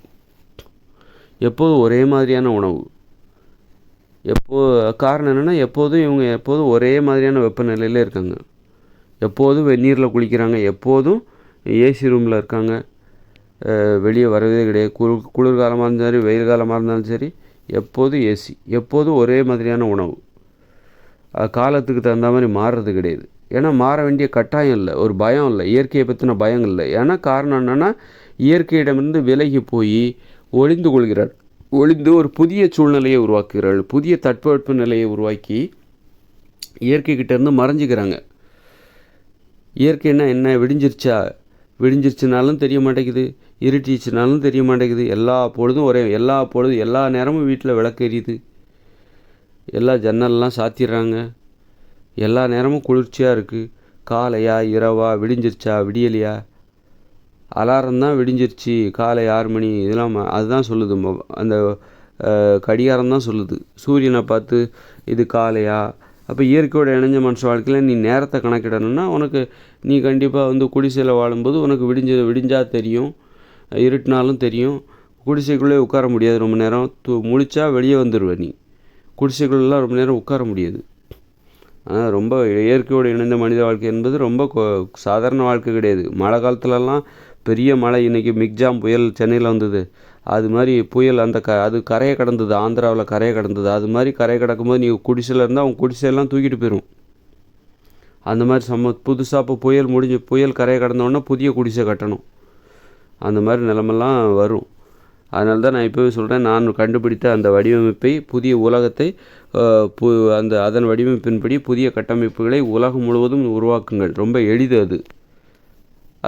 எப்போதும் ஒரே மாதிரியான உணவு. காரணம் என்னென்னா, எப்போதும் ஒரே மாதிரியான வெப்பநிலையில் இருக்காங்க. எப்போதும் வெந்நீரில் குளிக்கிறாங்க, எப்போதும் ஏசி ரூமில் இருக்காங்க, வெளியே வரவே கிடையாது. குளிர்காலமாக இருந்தாலும் சரி, வெயில் காலமாக இருந்தாலும் சரி, எப்போதும் ஏசி, எப்போதும் ஒரே மாதிரியான உணவு. காலத்துக்கு தகுந்த மாதிரி மாறுறது கிடையாது. ஏன்னா மாற வேண்டிய கட்டாயம் இல்லை, ஒரு பயம் இல்லை, இயற்கையை பற்றின பயம் இல்லை. ஏன்னா காரணம் என்னென்னா, இயற்கையிடமிருந்து விலகி போய் ஒளிந்து ஒரு புதிய சூழ்நிலையை உருவாக்குகிறார்கள், புதிய தட்பவெட்ப நிலையை உருவாக்கி இயற்கைக்கிட்டேருந்து மறைஞ்சிக்கிறாங்க. இயற்கைன்னா என்ன? விடிஞ்சிருச்சா? விடிஞ்சிருச்சுனாலும் தெரிய மாட்டேங்குது, இருட்டிச்சுனாலும் தெரிய மாட்டேங்குது. எல்லா பொழுதும் எல்லா நேரமும் வீட்டில் விளக்கு எரியுது, எல்லா ஜன்னல்லாம் சாத்திடுறாங்க, எல்லா நேரமும் குளிர்ச்சியாக இருக்குது. காலையா இரவா, விடிஞ்சிருச்சா விடியலையா, அலாரம் தான் விடிஞ்சிருச்சு காலை 6 மணி, இதெல்லாம் அதுதான் சொல்லுது. அந்த கடிகாரம் தான் சொல்லுது சூரியனை பார்த்து இது காலையா. அப்போ இயற்கையோட இணைஞ்ச மனுஷ வாழ்க்கையில் நீ நேரத்தை கணக்கிடணும்னா நீ கண்டிப்பாக குடிசையில் வாழும்போது உனக்கு விடிஞ்சா தெரியும், இருட்டினாலும் தெரியும். குடிசைக்குள்ளே உட்கார முடியாது ரொம்ப நேரம், முழிச்சா வெளியே வந்துடுவ நீ. குடிசைக்குள்ளெலாம் ரொம்ப நேரம் உட்கார முடியாது. ஆனால் ரொம்ப இயற்கையோடு இணைந்த மனித வாழ்க்கை என்பது ரொம்ப சாதாரண வாழ்க்கை கிடையாது. மழை காலத்துலலாம் பெரிய மழை, இன்றைக்கி மிக்ஜாம் புயல் சென்னையில் வந்தது, அது மாதிரி புயல் அது கரையை கடந்தது, ஆந்திராவில் கரையை கடந்தது. அது மாதிரி கரையை கடக்கும்போது நீ குடிசையில் இருந்தால் அவங்க குடிசையெல்லாம் தூக்கிட்டு போயிடும். அந்த மாதிரி புதுசாக இப்போ புயல் கரையை கடந்தோடனே புதிய குடிசை கட்டணும். அந்த மாதிரி நிலமெல்லாம் வரும். அதனால தான் நான் இப்போவே சொல்கிறேன், நான் கண்டுபிடித்த அந்த வடிவமைப்பை, புதிய உலகத்தை, அதன் வடிவமைப்பின்படி புதிய கட்டமைப்புகளை உலகம் முழுவதும் உருவாக்குங்கள். ரொம்ப எளிது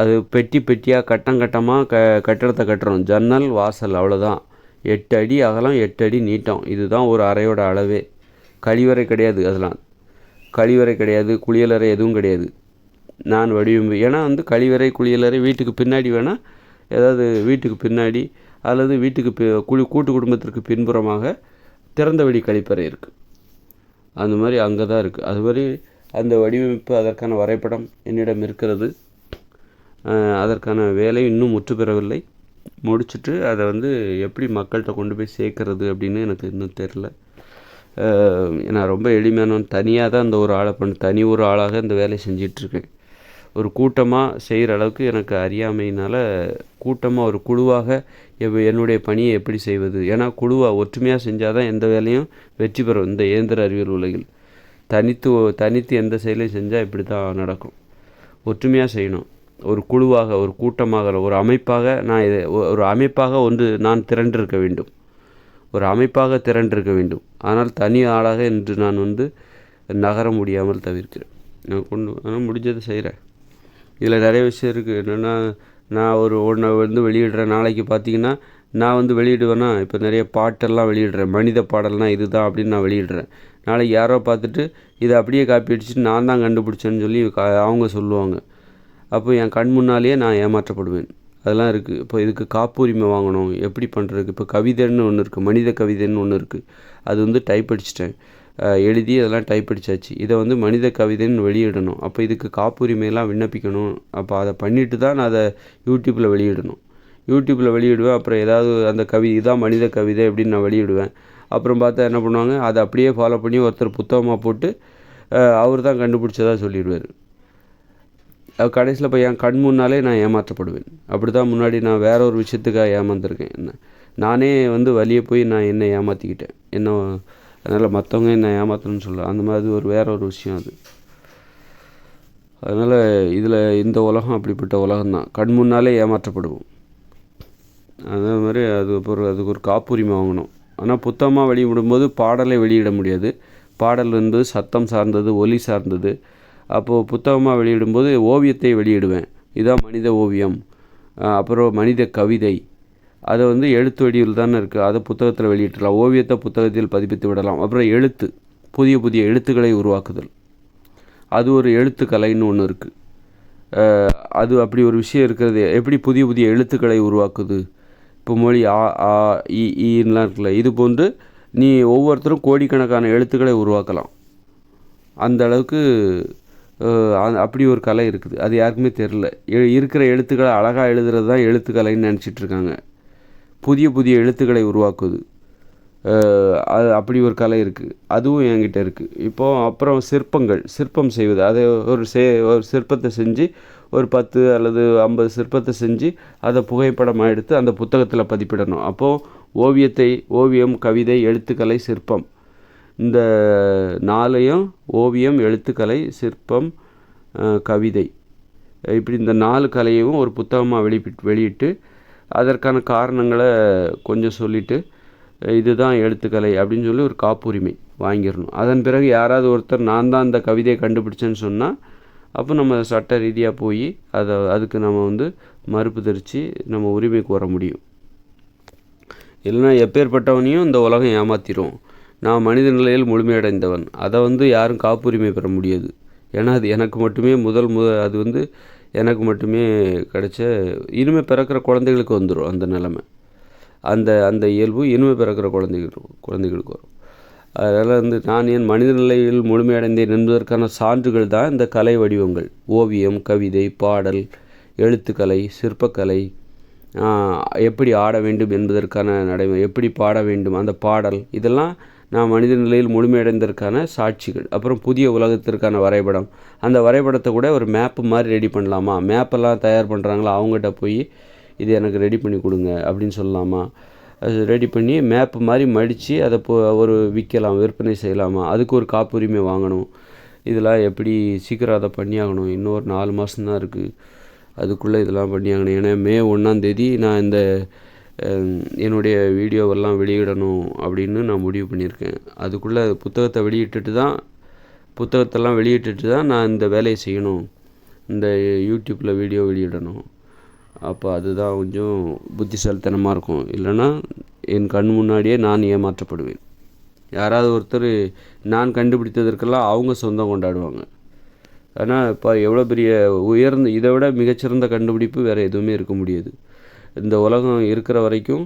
அது பெட்டியாக கட்டமாக கட்டிடத்தை கட்டுறோம். ஜன்னல் வாசல் அவ்வளோதான். 8 அடி அகலம், 8 அடி நீட்டம். இதுதான் ஒரு அறையோட அளவே. கழிவறை கிடையாது, அதெல்லாம் கழிவறை கிடையாது, குளியலறை எதுவும் கிடையாது. நான் ஏன்னா கழிவறை குளியலறை வீட்டுக்கு பின்னாடி வேணால், ஏதாவது வீட்டுக்கு பின்னாடி அல்லது வீட்டுக்கு கூட்டு குடும்பத்திற்கு பின்புறமாக திறந்த வெளி கழிப்பறை இருக்குது. அந்த மாதிரி அங்கே தான் இருக்குது. அதுவரை அந்த வடிவமைப்பு, அதற்கான வரைபடம் என்னிடம் இருக்கிறது. அதற்கான வேலை இன்னும் முற்று பெறவில்லை. முடிச்சுட்டு அதை எப்படி மக்கள்கிட்ட கொண்டு போய் சேர்க்கறது அப்படின்னு எனக்கு இன்னும் தெரில. நான் ரொம்ப எளிமையானவன், தனியாக தான் இந்த ஒரு தனி ஒரு ஆளாக இந்த வேலையை செஞ்சிட்ருக்கேன். ஒரு கூட்டமாக செய்கிற அளவுக்கு எனக்கு அறியாமையினால் கூட்டமாக ஒரு குழுவாக என்னுடைய பணியை எப்படி செய்வது. ஏன்னா குழுவாக ஒற்றுமையாக செஞ்சால் தான் எந்த வேலையும் வெற்றி பெறும் இந்த இயந்திர அறிவியல் உலகில். தனித்து எந்த செயலையும் செஞ்சால் இப்படி தான் நடக்கும். ஒற்றுமையாக செய்யணும். ஒரு குழுவாக, ஒரு கூட்டமாக, ஒரு அமைப்பாக நான் திரண்டிருக்க வேண்டும். ஒரு அமைப்பாக திரண்டிருக்க வேண்டும். ஆனால் தனி ஆளாக இன்று நான் நகர முடியாமல் தவிர்க்கிறேன். நான் முடிஞ்சதை செய்கிறேன். இதில் நிறைய விஷயம் இருக்குது. என்னென்னா, நான் ஒன்றை வெளியிடுறேன். நாளைக்கு பார்த்தீங்கன்னா நான் வெளியிடுவேன்னா, இப்போ நிறைய பாட்டெல்லாம் வெளியிடுறேன். மனித பாடல்னால் இது தான் அப்படின்னு நான் வெளியிடுறேன். நாளைக்கு யாரோ பார்த்துட்டு இதை அப்படியே காப்பி அடிச்சுட்டு நான் தான் கண்டுபிடிச்சேன்னு சொல்லி அவங்க சொல்லுவாங்க. அப்போ என் கண் முன்னாலேயே நான் ஏமாற்றப்படுவேன். அதெல்லாம் இருக்குது. இப்போ இதுக்கு காப்புரிமை வாங்கணும், எப்படி பண்ணுறதுக்கு. இப்போ கவிதைன்னு ஒன்று இருக்குது, மனித கவிதைன்னு ஒன்று இருக்குது. அது டைப் அடிச்சிட்டேன், எழுதி அதெல்லாம் டைப் அடித்தாச்சு. இதை மனித கவிதைன்னு வெளியிடணும். அப்போ இதுக்கு காப்புரிமையெல்லாம் விண்ணப்பிக்கணும். அப்போ அதை பண்ணிவிட்டு தான் நான் அதை யூடியூப்பில் வெளியிடணும். யூடியூப்பில் வெளியிடுவேன். அப்புறம் ஏதாவது அந்த இதான் மனித கவிதை அப்படின்னு நான் வெளியிடுவேன். அப்புறம் பார்த்தா என்ன பண்ணுவாங்க, அதை அப்படியே ஃபாலோ பண்ணி ஒருத்தர் புத்தகமாக போட்டு அவர் தான் கண்டுபிடிச்சதாக சொல்லிடுவார். கடைசியில் இப்போ என் கண் முன்னாலே நான் ஏமாற்றப்படுவேன். அப்படி தான் முன்னாடி நான் வேற ஒரு விஷயத்துக்காக ஏமாந்துருக்கேன். நானே வழியே போய் நான் என்னை ஏமாற்றிக்கிட்டேன். அதனால் மற்றவங்க என்னை ஏமாற்றணும்னு சொல்ல, அந்த மாதிரி வேற ஒரு விஷயம் அது. அதனால் இதில் இந்த உலகம் அப்படிப்பட்ட உலகம்தான். கண் முன்னாலே ஏமாற்றப்படுவோம். அதே மாதிரி அதுக்கு ஒரு காப்புரிமை வாங்கணும். ஆனால் புத்தகமாக வெளியிடும்போது பாடலை வெளியிட முடியாது. பாடல் சத்தம் சார்ந்தது, ஒலி சார்ந்தது. அப்போது புத்தகமாக வெளியிடும்போது ஓவியத்தை வெளியிடுவேன். இதுதான் மனித ஓவியம். அப்புறம் மனித கவிதை, அதை எழுத்து வடிவில் தானே இருக்குது, அதை புத்தகத்தில் வெளியிடலாம். ஓவியத்தை புத்தகத்தில் பதிப்பித்து விடலாம். அப்புறம் புதிய புதிய எழுத்துக்களை உருவாக்குதல், அது ஒரு எழுத்துக்கலைன்னு ஒன்று இருக்குது. அது அப்படி ஒரு விஷயம் இருக்கிறது. எப்படி புதிய புதிய எழுத்துக்களை உருவாக்குது. இப்போ மொழி ஈலாம் இருக்குல்ல, இது போன்று நீ ஒவ்வொருத்தரும் கோடிக்கணக்கான எழுத்துக்களை உருவாக்கலாம். அந்த அளவுக்கு அப்படி ஒரு கலை இருக்குது. அது யாருக்குமே தெரில. இருக்கிற எழுத்துக்களை அழகாக எழுதுறது தான் எழுத்துக்கலைன்னு நினச்சிட்ருக்காங்க. புதிய புதிய எழுத்துக்களை உருவாக்குது, அது அப்படி ஒரு கலை இருக்குது. அதுவும் என்கிட்ட இருக்குது. இப்போது அப்புறம் சிற்பம் செய்வது. அதை ஒரு சிற்பத்தை செஞ்சு ஒரு 10 அல்லது 50 சிற்பத்தை செஞ்சு அதை புகைப்படமாக எடுத்து அந்த புத்தகத்தில் பதிப்பிடணும். அப்போது ஓவியம், கவிதை, எழுத்துக்கலை, சிற்பம், இந்த 4ஐயும், ஓவியம், எழுத்துக்கலை, சிற்பம், கவிதை, இப்படி இந்த 4 கலையையும் ஒரு புத்தகமாக வெளியிட்டு அதற்கான காரணங்களை கொஞ்சம் சொல்லிவிட்டு இதுதான் எழுத்துக்கலை அப்படின்னு சொல்லி ஒரு காப்புரிமை வாங்கிடணும். அதன் பிறகு யாராவது ஒருத்தர் நான் தான் இந்த கவிதையை கண்டுபிடிச்சேன்னு சொன்னால் அப்போ நம்ம சட்ட ரீதியாக போய் அதுக்கு நம்ம வந்து மறுப்பு தெரிவித்து நம்ம உரிமைக்கு வர முடியும். இல்லைன்னா எப்பேற்பட்டவனையும் இந்த உலகம் ஏமாற்றிடும். நான் மனித நிலையில் முழுமையடைந்தவன், அதை வந்து யாரும் காப்புரிமை பெற முடியாது. ஏன்னா அது எனக்கு மட்டுமே அது வந்து எனக்கு மட்டுமே கிடைச்ச, இனிமேல் பிறக்கிற குழந்தைகளுக்கு வந்துடும் அந்த நிலைமை. அந்த இயல்பு இனிமேல் பிறக்கிற குழந்தைகளுக்கு வரும். அதனால் வந்து நான் என் மனித நிலையில் முழுமையடைந்தேன் என்பதற்கான சான்றுகள் தான் இந்த கலை வடிவங்கள். ஓவியம், கவிதை, பாடல், எழுத்துக்கலை, சிற்பக்கலை, எப்படி ஆட வேண்டும் என்பதற்கான நடைமுறை, எப்படி பாட வேண்டும் அந்த பாடல், இதெல்லாம் நான் மனித நிலையில் முழுமையடைந்ததற்கான சாட்சிகள். அப்புறம் புதிய உலகத்திற்கான வரைபடம், அந்த வரைபடத்தை கூட ஒரு மேப்பு மாதிரி ரெடி பண்ணலாமா, மேப்பெல்லாம் தயார் பண்ணுறாங்களா அவங்ககிட்ட போய் இது எனக்கு ரெடி பண்ணி கொடுங்க அப்படின்னு சொல்லலாமா, அது ரெடி பண்ணி மேப்பு மாதிரி மடித்து அதை ஒரு விற்கலாம், விற்பனை செய்யலாமா, அதுக்கு ஒரு காப்புரிமை வாங்கணும். இதெல்லாம் எப்படி சீக்கிரம் அதை பண்ணியாகணும். இன்னும் ஒரு 4 மாதம்தான் இருக்குது, அதுக்குள்ளே இதெல்லாம் பண்ணியாகணும். ஏன்னா மே 1ஆம் தேதி நான் இந்த என்னுடைய வீடியோவெல்லாம் வெளியிடணும் அப்படின்னு நான் முடிவு பண்ணியிருக்கேன். அதுக்குள்ளே புத்தகத்தெல்லாம் வெளியிட்டுட்டு தான் நான் இந்த வேலையை செய்யணும், இந்த யூடியூப்பில் வீடியோ வெளியிடணும். அப்போ அதுதான் கொஞ்சம் புத்திசாலித்தனமாக இருக்கும். இல்லைன்னா என் கண் முன்னாடியே நான் ஏமாற்றப்படுவேன். யாராவது ஒருத்தர் நான் கண்டுபிடித்ததற்கெல்லாம் அவங்க சொந்தம் கொண்டாடுவாங்க. ஆனால் இப்போ எவ்வளோ பெரிய இதை விட மிகச்சிறந்த கண்டுபிடிப்பு வேறு எதுவுமே இருக்க முடியாது. இந்த உலகம் இருக்கிற வரைக்கும்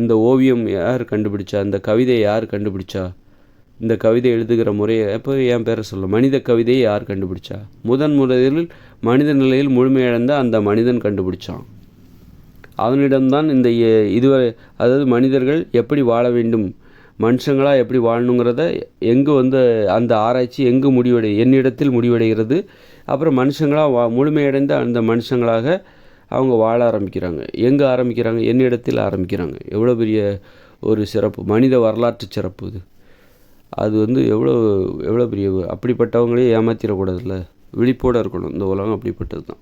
இந்த ஓவியம் யார் கண்டுபிடிச்சா, இந்த கவிதையை யார் கண்டுபிடிச்சா, இந்த கவிதை எழுதுகிற முறையை எப்போ என் பேரை சொல்ல, மனித கவிதையை யார் கண்டுபிடிச்சா, முதலில் மனித நிலையில் முழுமையடைந்த அந்த மனிதன் கண்டுபிடிச்சான். அவனிடம்தான் இதுவரை, அதாவது மனிதர்கள் எப்படி வாழ வேண்டும், மனுஷங்களாக எப்படி வாழணுங்கிறத எங்கே வந்து அந்த ஆராய்ச்சி எங்கே என்னிடத்தில் முடிவடைகிறது. அப்புறம் மனுஷங்களாக முழுமையடைந்த அந்த மனுஷங்களாக அவங்க வாழ ஆரம்பிக்கிறாங்க. எங்கே ஆரம்பிக்கிறாங்க? என்னிடத்தில் ஆரம்பிக்கிறாங்க. எவ்வளோ பெரிய ஒரு சிறப்பு, மனித வரலாற்று சிறப்பு இது. அது வந்து எவ்வளோ பெரிய, அப்படிப்பட்டவங்களே ஏமாற்றிடக்கூடாதுல்ல, விழிப்போடு இருக்கணும். இந்த உலகம் அப்படிப்பட்டது தான்.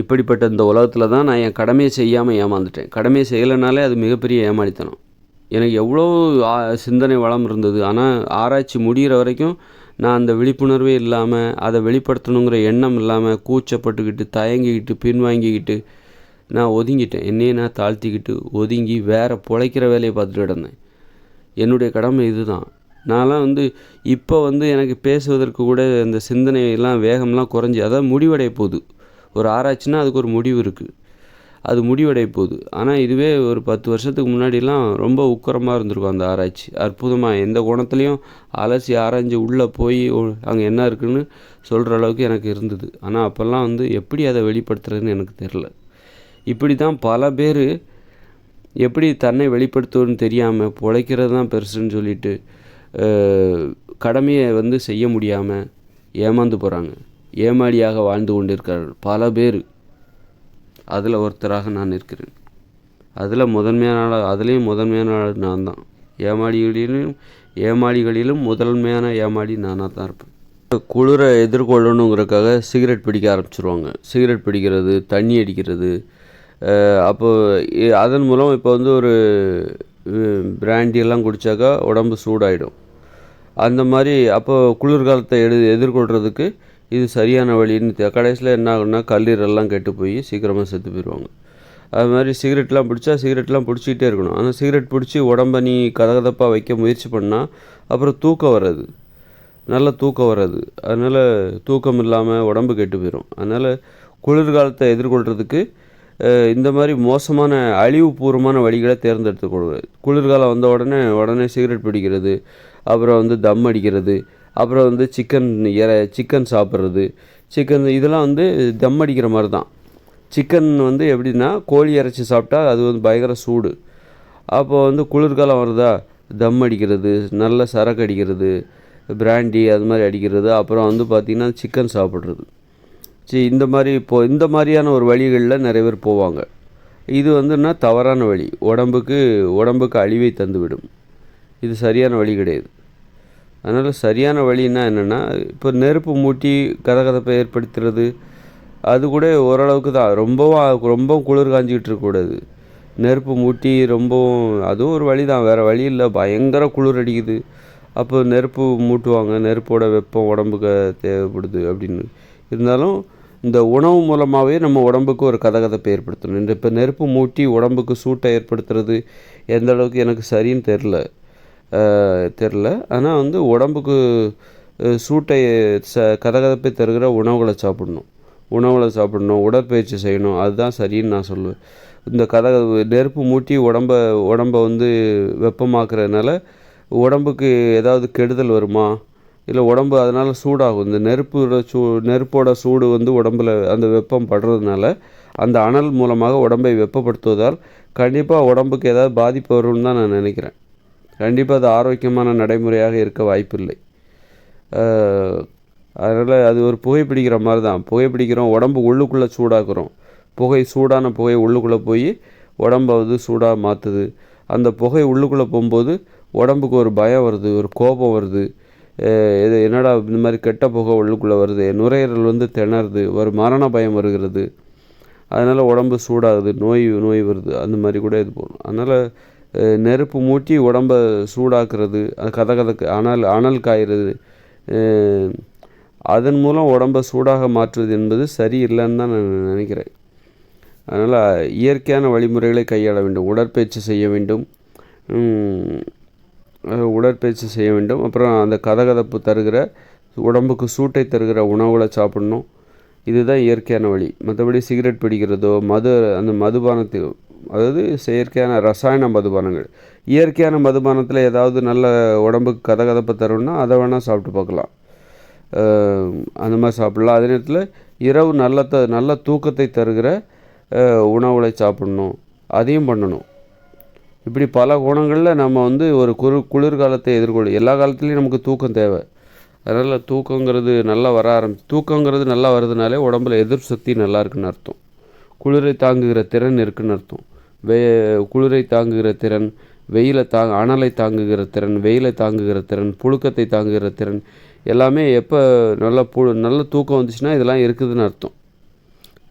இப்படிப்பட்ட இந்த உலகத்தில் தான் நான் என் கடமையை செய்யாமல் ஏமாந்துட்டேன். கடமையை செய்யலைனாலே அது மிகப்பெரிய ஏமாளித்தனம். எனக்கு எவ்வளோ சிந்தனை வளம் இருந்தது, ஆனால் ஆராய்ச்சி முடிகிற வரைக்கும் நான் அந்த விழிப்புணர்வே இல்லாமல், அதை வெளிப்படுத்தணுங்கிற எண்ணம் இல்லாமல், கூச்சப்பட்டுக்கிட்டு, தயங்கிக்கிட்டு, பின்வாங்கிக்கிட்டு நான் ஒதுங்கிட்டேன். என்னையே நான் தாழ்த்திக்கிட்டு ஒதுங்கி வேறு பிழைக்கிற வேலையை பார்த்துட்டு கிடந்தேன். என்னுடைய கடமை இதுதான். நான்லாம் வந்து இப்போ வந்து எனக்கு பேசுவதற்கு கூட இந்த சிந்தனையெல்லாம் வேகம்லாம் குறைஞ்சி, அதாவது முடிவடைய போகுது. ஒரு ஆராய்ச்சின்னா அதுக்கு ஒரு முடிவு இருக்குது, அது முடிவடைய போகுது. ஆனால் இதுவே ஒரு 10 வருஷத்துக்கு முன்னாடிலாம் ரொம்ப உக்கரமாக இருந்திருக்கும் அந்த ஆராய்ச்சி. அற்புதமாக எந்த கோணத்துலேயும் அலசி ஆராய்ஞ்சு உள்ளே போய் அங்கே என்ன இருக்குதுன்னு சொல்கிற அளவுக்கு எனக்கு இருந்தது. ஆனால் அப்போல்லாம் வந்து எப்படி அதை வெளிப்படுத்துறதுன்னு எனக்கு தெரில. இப்படி தான் பல பேர் எப்படி தன்னை வெளிப்படுத்துவதுன்னு தெரியாமல் பிழைக்கிறது தான் பெருசுன்னு சொல்லிட்டு கடமையை வந்து செய்ய முடியாமல் ஏமாந்து போகிறாங்க. ஏமாளியாக வாழ்ந்து கொண்டிருக்கிறார்கள் பல பேர். அதில் ஒருத்தராக நான் இருக்கிறேன். அதுலேயும் முதன்மையான ஆள் நான் தான். ஏமாளிகளிலும் முதன்மையான ஏமாளி நானாக தான் இருப்பேன். குளிரை எதிர்கொள்ளணுங்கிறதுக்காக சிகரெட் பிடிக்க ஆரம்பிச்சிருவாங்க. சிகரெட் பிடிக்கிறது, தண்ணி அடிக்கிறது. அப்போது அதன் மூலம் இப்போ வந்து ஒரு பிராண்டியெல்லாம் குடித்தாக்கா உடம்பு சூடாயிடும். அந்த மாதிரி அப்போ குளிர்காலத்தை எதிர்கொள்கிறதுக்கு இது சரியான வழின்னு கடைசியில் என்ன ஆகுன்னா கல்லீரெல்லாம் கெட்டு போய் சீக்கிரமாக செத்து போயிடுவாங்க. அது மாதிரி சிகரெட்லாம் பிடிச்சிக்கிட்டே இருக்கணும். ஆனால் சிகரெட் பிடிச்சி உடம்பை நீ கதகதப்பாக வைக்க முயற்சி பண்ணால் அப்புறம் தூக்கம் வராது, நல்ல தூக்கம் வராது. அதனால் தூக்கம் இல்லாமல் உடம்பு கெட்டு போயிடும். அதனால் குளிர்காலத்தை எதிர்கொள்கிறதுக்கு இந்த மாதிரி மோசமான அழிவுபூர்வமான வழிகளை தேர்ந்தெடுத்துக்கொள்வது. குளிர்காலம் வந்த உடனே சிகரெட் பிடிக்கிறது, அப்புறம் வந்து தம் அடிக்கிறது, அப்புறம் வந்து சிக்கன் சாப்பிட்றது. இதெல்லாம் வந்து தம் அடிக்கிற மாதிரி தான். சிக்கன் வந்து எப்படின்னா கோழி இறைச்சி சாப்பிட்டா அது வந்து பயங்கர சூடு. அப்போது வந்து குளிர்காலம் வருதா, தம் அடிக்கிறது, நல்ல சரக்கு அடிக்கிறது, பிராண்டி அது மாதிரி அடிக்கிறது, அப்புறம் வந்து பார்த்திங்கன்னா சிக்கன் சாப்பிட்றது. இந்த மாதிரியான ஒரு வழிகளில் நிறைய பேர் போவாங்க. இது வந்துன்னா தவறான வழி, உடம்புக்கு அழிவை தந்துவிடும். இது சரியான வழி கிடையாது. அதனால் சரியான வழின்னா என்னென்னா, இப்போ நெருப்பு மூட்டி கதகதப்பை ஏற்படுத்துறது அது கூட ஓரளவுக்கு தான். ரொம்பவும் குளிர் காஞ்சிக்கிட்டு இருக்கக்கூடாது. நெருப்பு மூட்டி ரொம்பவும் அதுவும் ஒரு வழி தான், வேறு வழி இல்லை. பயங்கர குளிர் அடிக்குது, அப்போ நெருப்பு மூட்டுவாங்க, நெருப்போட வெப்பம் உடம்புக்கு தேவைப்படுது அப்படின்னு. இருந்தாலும் இந்த உணவு மூலமாகவே நம்ம உடம்புக்கு ஒரு கதகதப்பை ஏற்படுத்தணும். இந்த இப்போ நெருப்பு மூட்டி உடம்புக்கு சூட்டை ஏற்படுத்துறது எந்த அளவுக்கு எனக்கு சரின்னு தெரில. ஆனால் வந்து உடம்புக்கு சூட்டை கதகதப்பை தருகிற உணவுகளை சாப்பிடணும், உடற்பயிற்சி செய்யணும். அதுதான் சரின்னு நான் சொல்லுவேன். இந்த நெருப்பு மூட்டி உடம்பை வந்து வெப்பமாக்குறதுனால உடம்புக்கு ஏதாவது கெடுதல் வருமா, இல்லை உடம்பு அதனால் சூடாகும். இந்த நெருப்போட சூடு வந்து உடம்பில் அந்த வெப்பம் படுறதுனால அந்த அனல் மூலமாக உடம்பை வெப்பப்படுத்துவதால் கண்டிப்பாக உடம்புக்கு ஏதாவது பாதிப்பு வரும்னு தான் நான் நினைக்கிறேன். கண்டிப்பாக அது ஆரோக்கியமான நடைமுறையாக இருக்க வாய்ப்பில்லை. அதனால் அது ஒரு புகைப்பிடிக்கிற மாதிரி தான். புகைப்பிடிக்கிறோம், உடம்பு உள்ளுக்குள்ளே சூடாக்குறோம். சூடான புகை உள்ளுக்குள்ளே போய் உடம்பை வந்து சூடாக மாற்றுது. அந்த புகை உள்ளுக்குள்ளே போகும்போது உடம்புக்கு ஒரு பயம் வருது, ஒரு கோபம் வருது. இது என்னடா இந்த மாதிரி கெட்ட புகை உள்ளுக்குள்ளே வருது, நுரையீரல் வந்து திணறுது, ஒரு மரண பயம் வருகிறது. அதனால் உடம்பு சூடாகுது, நோய் வருது. அந்த மாதிரி கூட இது போகணும். அதனால் நெருப்பு மூட்டி உடம்பை சூடாக்குறது, அது அனல் காய்கிறது, அதன் மூலம் உடம்பை சூடாக மாற்றுவது என்பது சரியில்லைன்னு தான் நான் நினைக்கிறேன். அதனால் இயற்கையான வழிமுறைகளை கையாள வேண்டும். உடற்பயிற்சி செய்ய வேண்டும். அப்புறம் அந்த கதகதப்பு தருகிற, உடம்புக்கு சூட்டை தருகிற உணவுகளை சாப்பிடணும். இதுதான் இயற்கையான வழி. மற்றபடி சிகரெட் பிடிக்கிறதோ, அந்த மதுபானத்தில், அதாவது செயற்கையான ரசாயன மதுபானங்கள். இயற்கையான மதுபானத்தில் ஏதாவது நல்ல உடம்புக்கு கதகதப்பை தரும்னா அதை வேணால் சாப்பிட்டு பார்க்கலாம். அந்த மாதிரி சாப்பிடலாம். அதே நேரத்தில் இரவு நல்ல தூக்கத்தை தருகிற உணவுகளை சாப்பிடணும், அதையும் பண்ணணும். இப்படி பல கோணங்களில் நம்ம வந்து ஒரு குளிர்காலத்தை எல்லா காலத்துலேயும் நமக்கு தூக்கம் தேவை. அதனால் தூக்கங்கிறது நல்லா வருதுனாலே உடம்புல எதிர்ப்பு சக்தி நல்லா இருக்குன்னு அர்த்தம். குளிரை தாங்குகிற திறன் இருக்குன்னு அர்த்தம். குளிரை தாங்குகிற திறன், அனலை தாங்குகிற திறன், வெயிலை தாங்குகிற திறன், புழுக்கத்தை தாங்குகிற திறன் எல்லாமே எப்போ நல்ல தூக்கம் வந்துச்சுன்னா இதெல்லாம் இருக்குதுன்னு அர்த்தம்.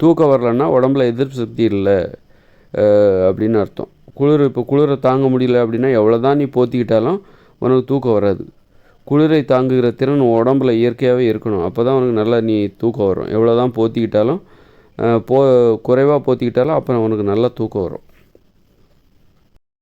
தூக்கம் வரலன்னா உடம்புல எதிர்ப்பு சக்தி இல்லை அப்படின்னு அர்த்தம். இப்போ குளிரை தாங்க முடியல அப்படின்னா எவ்வளோ தான் நீ போத்திக்கிட்டாலும் உனக்கு தூக்கம் வராது. குளிரை தாங்குகிற திறன் உடம்புல இயற்கையாகவே இருக்கணும். அப்போ தான் உனக்கு நல்லா தூக்கம் வரும். எவ்வளோ தான் போத்திக்கிட்டாலும் குறைவாக போத்திக்கிட்டாலும் அப்புறம் உனக்கு நல்லா தூக்கம் வரும்.